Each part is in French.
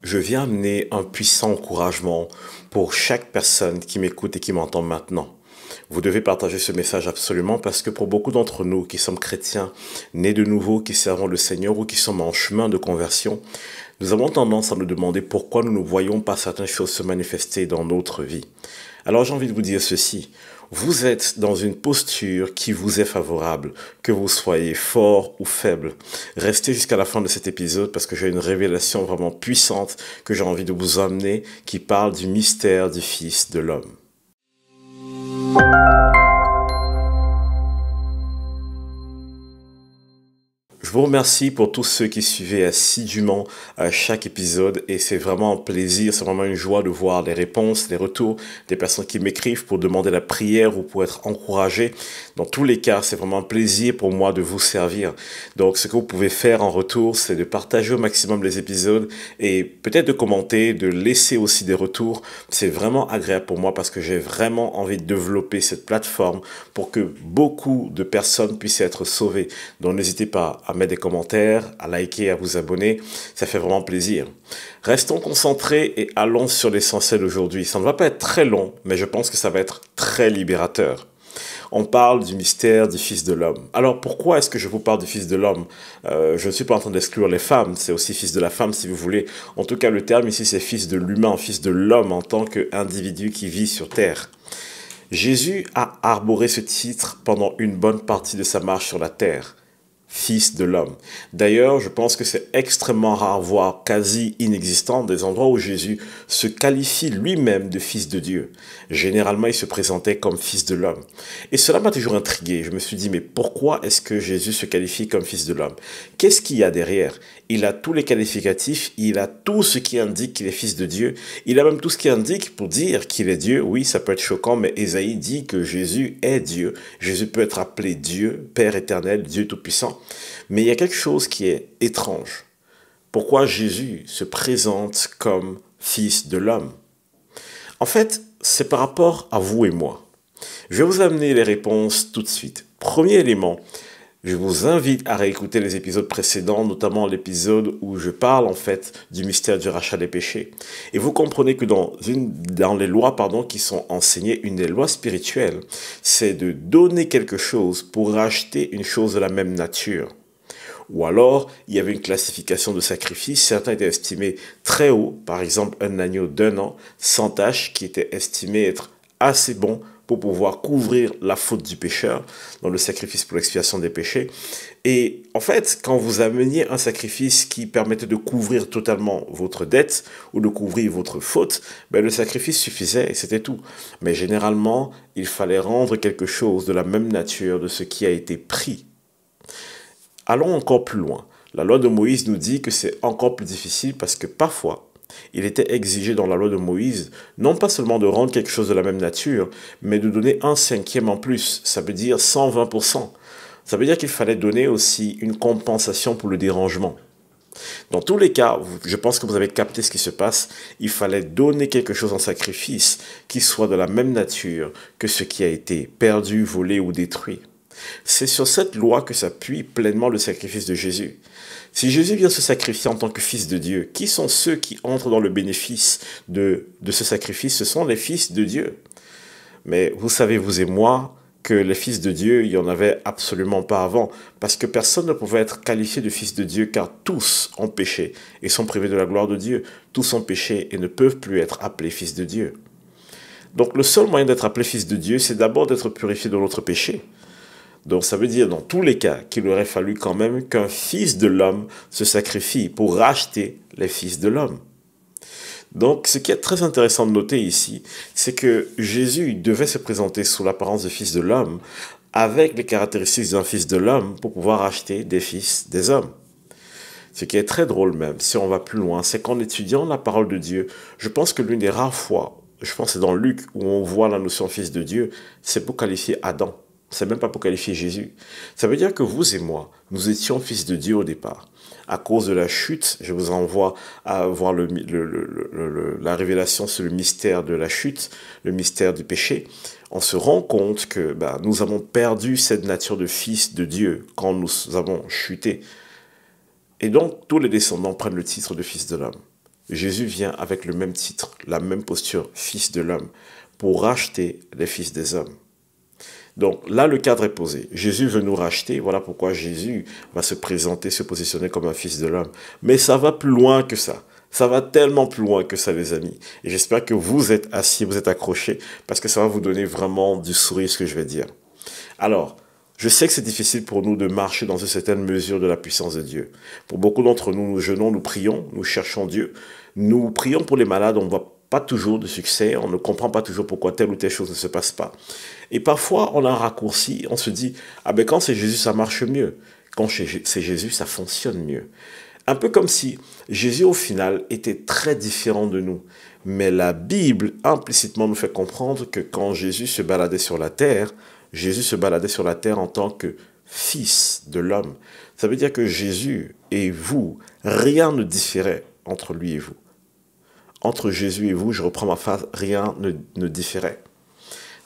Je viens amener un puissant encouragement pour chaque personne qui m'écoute et qui m'entend maintenant. Vous devez partager ce message absolument parce que pour beaucoup d'entre nous qui sommes chrétiens, nés de nouveau, qui servons le Seigneur ou qui sommes en chemin de conversion, nous avons tendance à nous demander pourquoi nous ne voyons pas certaines choses se manifester dans notre vie. Alors j'ai envie de vous dire ceci. Vous êtes dans une posture qui vous est favorable, que vous soyez fort ou faible. Restez jusqu'à la fin de cet épisode parce que j'ai une révélation vraiment puissante que j'ai envie de vous amener qui parle du mystère du Fils de l'homme. Je vous remercie pour tous ceux qui suivaient assidûment chaque épisode et c'est vraiment un plaisir, c'est vraiment une joie de voir les réponses, les retours des personnes qui m'écrivent pour demander la prière ou pour être encouragés. Dans tous les cas, c'est vraiment un plaisir pour moi de vous servir. Donc ce que vous pouvez faire en retour, c'est de partager au maximum les épisodes et peut-être de commenter, de laisser aussi des retours. C'est vraiment agréable pour moi parce que j'ai vraiment envie de développer cette plateforme pour que beaucoup de personnes puissent être sauvées. Donc n'hésitez pas à mettre des commentaires, à liker, à vous abonner. Ça fait vraiment plaisir. Restons concentrés et allons sur l'essentiel aujourd'hui. Ça ne va pas être très long, mais je pense que ça va être très libérateur. On parle du mystère du Fils de l'homme. Alors pourquoi est-ce que je vous parle du Fils de l'homme? Je ne suis pas en train d'exclure les femmes, c'est aussi Fils de la femme si vous voulez. En tout cas, le terme ici c'est Fils de l'humain, Fils de l'homme en tant qu'individu qui vit sur terre. Jésus a arboré ce titre pendant une bonne partie de sa marche sur la terre. Fils de l'homme. D'ailleurs, je pense que c'est extrêmement rare, voire quasi inexistant, des endroits où Jésus se qualifie lui-même de fils de Dieu. Généralement, il se présentait comme fils de l'homme. Et cela m'a toujours intrigué. Je me suis dit, mais pourquoi est-ce que Jésus se qualifie comme fils de l'homme? Qu'est-ce qu'il y a derrière? Il a tous les qualificatifs, il a tout ce qui indique qu'il est fils de Dieu. Il a même tout ce qui indique pour dire qu'il est Dieu. Oui, ça peut être choquant, mais Ésaïe dit que Jésus est Dieu. Jésus peut être appelé Dieu, Père éternel, Dieu tout-puissant. Mais il y a quelque chose qui est étrange. Pourquoi Jésus se présente comme fils de l'homme? En fait, c'est par rapport à vous et moi. Je vais vous amener les réponses tout de suite. Premier élément, je vous invite à réécouter les épisodes précédents, notamment l'épisode où je parle en fait du mystère du rachat des péchés. Et vous comprenez que dans les lois qui sont enseignées, une des lois spirituelles, c'est de donner quelque chose pour racheter une chose de la même nature. Ou alors, il y avait une classification de sacrifices. Certains étaient estimés très haut, par exemple un agneau d'1 an, sans tache, qui était estimé être assez bon pour pouvoir couvrir la faute du pécheur, dans le sacrifice pour l'expiation des péchés. Et en fait, quand vous ameniez un sacrifice qui permettait de couvrir totalement votre dette ou de couvrir votre faute, ben le sacrifice suffisait et c'était tout. Mais généralement, il fallait rendre quelque chose de la même nature de ce qui a été pris. Allons encore plus loin. La loi de Moïse nous dit que c'est encore plus difficile parce que parfois, il était exigé dans la loi de Moïse, non pas seulement de rendre quelque chose de la même nature, mais de donner un cinquième en plus. Ça veut dire 120%. Ça veut dire qu'il fallait donner aussi une compensation pour le dérangement. Dans tous les cas, je pense que vous avez capté ce qui se passe. Il fallait donner quelque chose en sacrifice qui soit de la même nature que ce qui a été perdu, volé ou détruit. C'est sur cette loi que s'appuie pleinement le sacrifice de Jésus. Si Jésus vient se sacrifier en tant que fils de Dieu, qui sont ceux qui entrent dans le bénéfice de ce sacrifice? Ce sont les fils de Dieu. Mais vous savez, vous et moi, que les fils de Dieu, il n'y en avait absolument pas avant, parce que personne ne pouvait être qualifié de fils de Dieu, car tous ont péché et sont privés de la gloire de Dieu. Tous ont péché et ne peuvent plus être appelés fils de Dieu. Donc le seul moyen d'être appelé fils de Dieu, c'est d'abord d'être purifié de notre péché. Donc ça veut dire dans tous les cas qu'il aurait fallu quand même qu'un fils de l'homme se sacrifie pour racheter les fils de l'homme. Donc ce qui est très intéressant de noter ici, c'est que Jésus devait se présenter sous l'apparence de fils de l'homme avec les caractéristiques d'un fils de l'homme pour pouvoir racheter des fils des hommes. Ce qui est très drôle même, si on va plus loin, c'est qu'en étudiant la parole de Dieu, je pense que l'une des rares fois, je pense que c'est dans Luc où on voit la notion fils de Dieu, c'est pour qualifier Adam. C'est même pas pour qualifier Jésus. Ça veut dire que vous et moi, nous étions fils de Dieu au départ. À cause de la chute, je vous envoie à voir la révélation sur le mystère de la chute, le mystère du péché. On se rend compte que nous avons perdu cette nature de fils de Dieu quand nous avons chuté. Et donc, tous les descendants prennent le titre de fils de l'homme. Jésus vient avec le même titre, la même posture, Fils de l'homme, pour racheter les fils des hommes. Donc là, le cadre est posé. Jésus veut nous racheter. Voilà pourquoi Jésus va se présenter, se positionner comme un fils de l'homme. Mais ça va plus loin que ça. Ça va tellement plus loin que ça, les amis. Et j'espère que vous êtes assis, vous êtes accrochés, parce que ça va vous donner vraiment du sourire, ce que je vais dire. Alors, je sais que c'est difficile pour nous de marcher dans une certaine mesure de la puissance de Dieu. Pour beaucoup d'entre nous, nous jeûnons, nous prions, nous cherchons Dieu. Nous prions pour les malades, on ne voit pas toujours de succès, on ne comprend pas toujours pourquoi telle ou telle chose ne se passe pas. Et parfois, on a un raccourci, on se dit, ah ben quand c'est Jésus, ça marche mieux. Quand c'est Jésus, ça fonctionne mieux. Un peu comme si Jésus, au final, était très différent de nous. Mais la Bible, implicitement, nous fait comprendre que quand Jésus se baladait sur la terre, Jésus se baladait sur la terre en tant que fils de l'homme. Ça veut dire que Jésus et vous, rien ne différait entre lui et vous. Entre Jésus et vous, je reprends ma phrase, rien ne différait.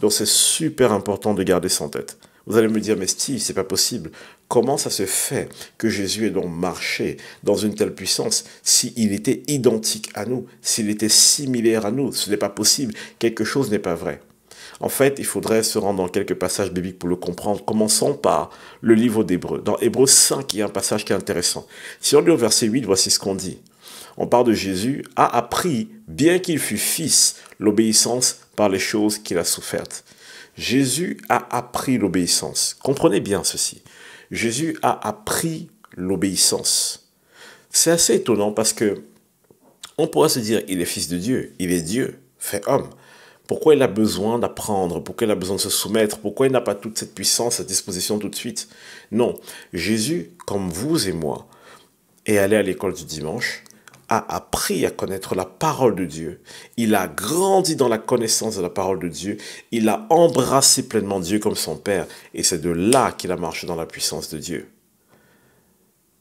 Donc c'est super important de garder ça en tête. Vous allez me dire, mais Steve, c'est pas possible. Comment ça se fait que Jésus ait donc marché dans une telle puissance s'il était identique à nous, s'il était similaire à nous? Ce n'est pas possible. Quelque chose n'est pas vrai. En fait, il faudrait se rendre dans quelques passages bibliques pour le comprendre. Commençons par le livre d'Hébreux. Dans Hébreux 5, il y a un passage qui est intéressant. Si on lit au verset 8, voici ce qu'on dit. On parle de Jésus, a appris, bien qu'il fût fils, l'obéissance par les choses qu'il a souffertes. Jésus a appris l'obéissance. Comprenez bien ceci. Jésus a appris l'obéissance. C'est assez étonnant parce que on pourrait se dire, il est fils de Dieu, il est Dieu, fait homme. Pourquoi il a besoin d'apprendre? Pourquoi il a besoin de se soumettre? Pourquoi il n'a pas toute cette puissance à disposition tout de suite? Non, Jésus, comme vous et moi, est allé à l'école du dimanche, a appris à connaître la parole de Dieu. Il a grandi dans la connaissance de la parole de Dieu. Il a embrassé pleinement Dieu comme son Père. Et c'est de là qu'il a marché dans la puissance de Dieu.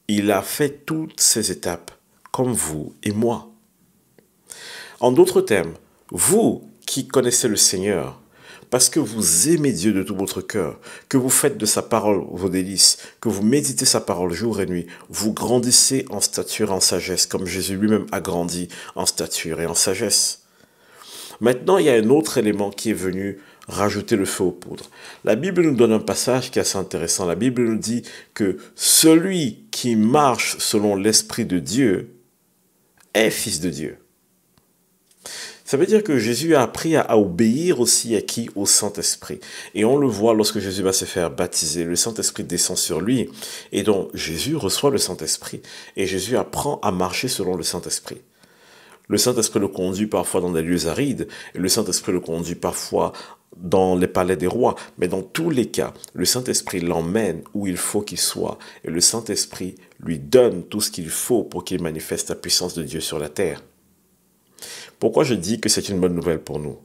Il a fait toutes ces étapes, comme vous et moi. En d'autres termes, vous qui connaissez le Seigneur, parce que vous aimez Dieu de tout votre cœur, que vous faites de sa parole vos délices, que vous méditez sa parole jour et nuit, vous grandissez en stature et en sagesse, comme Jésus lui-même a grandi en stature et en sagesse. Maintenant, il y a un autre élément qui est venu rajouter le feu aux poudres. La Bible nous donne un passage qui est assez intéressant. La Bible nous dit que celui qui marche selon l'Esprit de Dieu est fils de Dieu. Ça veut dire que Jésus a appris à obéir aussi à qui? Au Saint-Esprit. Et on le voit lorsque Jésus va se faire baptiser. Le Saint-Esprit descend sur lui. Et donc Jésus reçoit le Saint-Esprit. Et Jésus apprend à marcher selon le Saint-Esprit. Le Saint-Esprit le conduit parfois dans des lieux arides. Et le Saint-Esprit le conduit parfois dans les palais des rois. Mais dans tous les cas, le Saint-Esprit l'emmène où il faut qu'il soit. Et le Saint-Esprit lui donne tout ce qu'il faut pour qu'il manifeste la puissance de Dieu sur la terre. Pourquoi je dis que c'est une bonne nouvelle pour nous?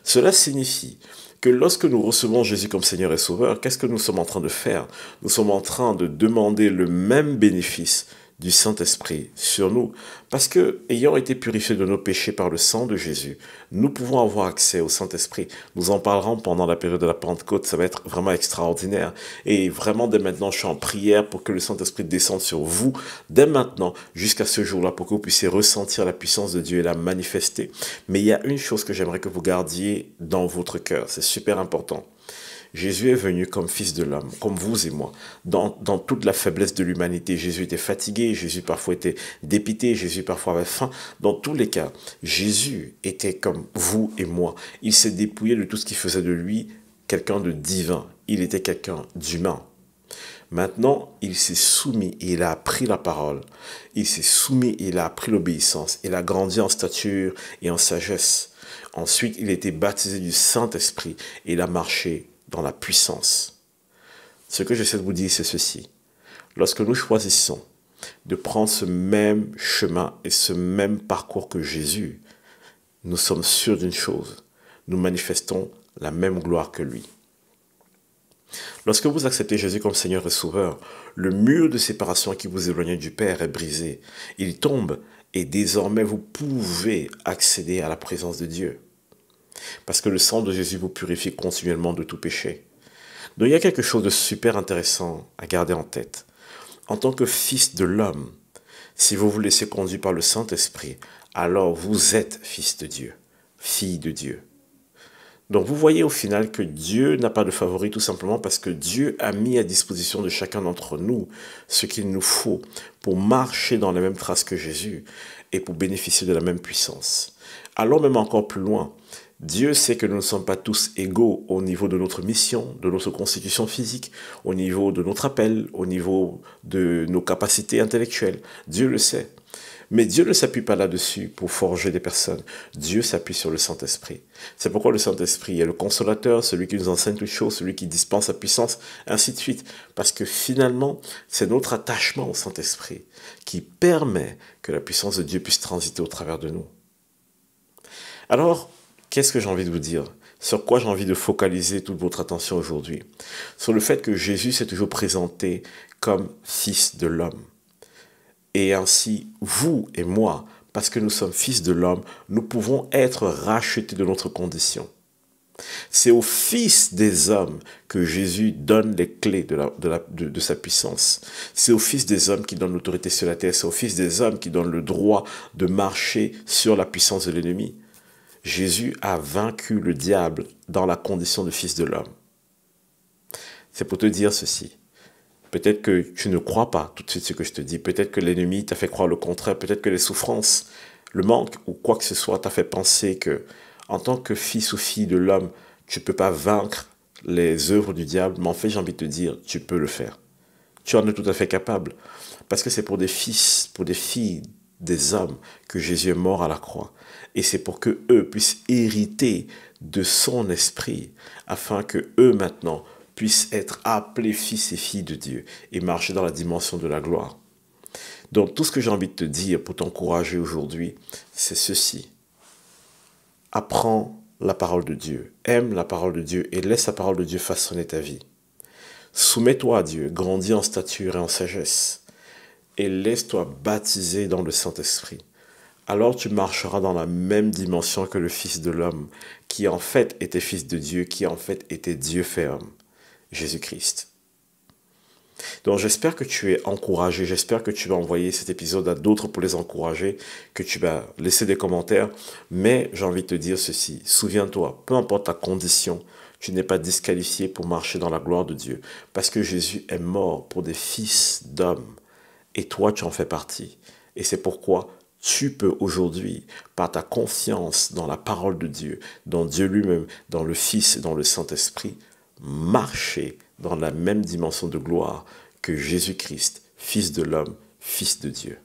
Cela signifie que lorsque nous recevons Jésus comme Seigneur et Sauveur, qu'est-ce que nous sommes en train de faire? Nous sommes en train de demander le même bénéfice du Saint-Esprit sur nous. Parce que, ayant été purifiés de nos péchés par le sang de Jésus, nous pouvons avoir accès au Saint-Esprit. Nous en parlerons pendant la période de la Pentecôte, ça va être vraiment extraordinaire. Et vraiment, dès maintenant, je suis en prière pour que le Saint-Esprit descende sur vous, dès maintenant, jusqu'à ce jour-là, pour que vous puissiez ressentir la puissance de Dieu et la manifester. Mais il y a une chose que j'aimerais que vous gardiez dans votre cœur, c'est super important. Jésus est venu comme fils de l'homme, comme vous et moi, dans toute la faiblesse de l'humanité. Jésus était fatigué, Jésus parfois était dépité, Jésus parfois avait faim. Dans tous les cas, Jésus était comme vous et moi. Il s'est dépouillé de tout ce qui faisait de lui quelqu'un de divin. Il était quelqu'un d'humain. Maintenant, il s'est soumis et il a appris la parole. Il s'est soumis et il a appris l'obéissance. Il a grandi en stature et en sagesse. Ensuite, il a été baptisé du Saint-Esprit et il a marché dans la puissance. Ce que j'essaie de vous dire, c'est ceci. Lorsque nous choisissons de prendre ce même chemin et ce même parcours que Jésus, nous sommes sûrs d'une chose. Nous manifestons la même gloire que lui. Lorsque vous acceptez Jésus comme Seigneur et Sauveur, le mur de séparation qui vous éloignait du Père est brisé. Il tombe et désormais vous pouvez accéder à la présence de Dieu. Parce que le sang de Jésus vous purifie continuellement de tout péché. Donc il y a quelque chose de super intéressant à garder en tête. En tant que fils de l'homme, si vous vous laissez conduire par le Saint-Esprit, alors vous êtes fils de Dieu, fille de Dieu. Donc vous voyez au final que Dieu n'a pas de favori tout simplement parce que Dieu a mis à disposition de chacun d'entre nous ce qu'il nous faut pour marcher dans les mêmes traces que Jésus et pour bénéficier de la même puissance. Allons même encore plus loin. Dieu sait que nous ne sommes pas tous égaux au niveau de notre mission, de notre constitution physique, au niveau de notre appel, au niveau de nos capacités intellectuelles. Dieu le sait. Mais Dieu ne s'appuie pas là-dessus pour forger des personnes. Dieu s'appuie sur le Saint-Esprit. C'est pourquoi le Saint-Esprit est le consolateur, celui qui nous enseigne toutes choses, celui qui dispense la puissance, ainsi de suite. Parce que finalement, c'est notre attachement au Saint-Esprit qui permet que la puissance de Dieu puisse transiter au travers de nous. Alors, qu'est-ce que j'ai envie de vous dire? Sur quoi j'ai envie de focaliser toute votre attention aujourd'hui? Sur le fait que Jésus s'est toujours présenté comme Fils de l'homme. Et ainsi, vous et moi, parce que nous sommes fils de l'homme, nous pouvons être rachetés de notre condition. C'est au Fils des hommes que Jésus donne les clés de sa puissance. C'est au Fils des hommes qui donne l'autorité sur la terre. C'est au Fils des hommes qui donne le droit de marcher sur la puissance de l'ennemi. Jésus a vaincu le diable dans la condition de Fils de l'homme. C'est pour te dire ceci. Peut-être que tu ne crois pas tout de suite ce que je te dis. Peut-être que l'ennemi t'a fait croire le contraire. Peut-être que les souffrances, le manque ou quoi que ce soit t'a fait penser que, en tant que fils ou fille de l'homme, tu ne peux pas vaincre les œuvres du diable. Mais en fait, j'ai envie de te dire, tu peux le faire. Tu en es tout à fait capable. Parce que c'est pour des fils, pour des filles, des hommes que Jésus est mort à la croix. Et c'est pour que eux puissent hériter de son esprit, afin que eux maintenant puissent être appelés fils et filles de Dieu et marcher dans la dimension de la gloire. Donc tout ce que j'ai envie de te dire pour t'encourager aujourd'hui, c'est ceci. Apprends la parole de Dieu, aime la parole de Dieu et laisse la parole de Dieu façonner ta vie. Soumets-toi à Dieu, grandis en stature et en sagesse et laisse-toi baptiser dans le Saint-Esprit. Alors tu marcheras dans la même dimension que le Fils de l'homme, qui en fait était Fils de Dieu, qui en fait était Dieu ferme. Jésus-Christ. Donc j'espère que tu es encouragé, j'espère que tu vas envoyer cet épisode à d'autres pour les encourager, que tu vas laisser des commentaires, mais j'ai envie de te dire ceci, souviens-toi, peu importe ta condition, tu n'es pas disqualifié pour marcher dans la gloire de Dieu, parce que Jésus est mort pour des fils d'hommes, et toi tu en fais partie, et c'est pourquoi tu peux aujourd'hui, par ta confiance dans la parole de Dieu, dans Dieu lui-même, dans le Fils et dans le Saint-Esprit, marcher dans la même dimension de gloire que Jésus-Christ, Fils de l'homme, Fils de Dieu.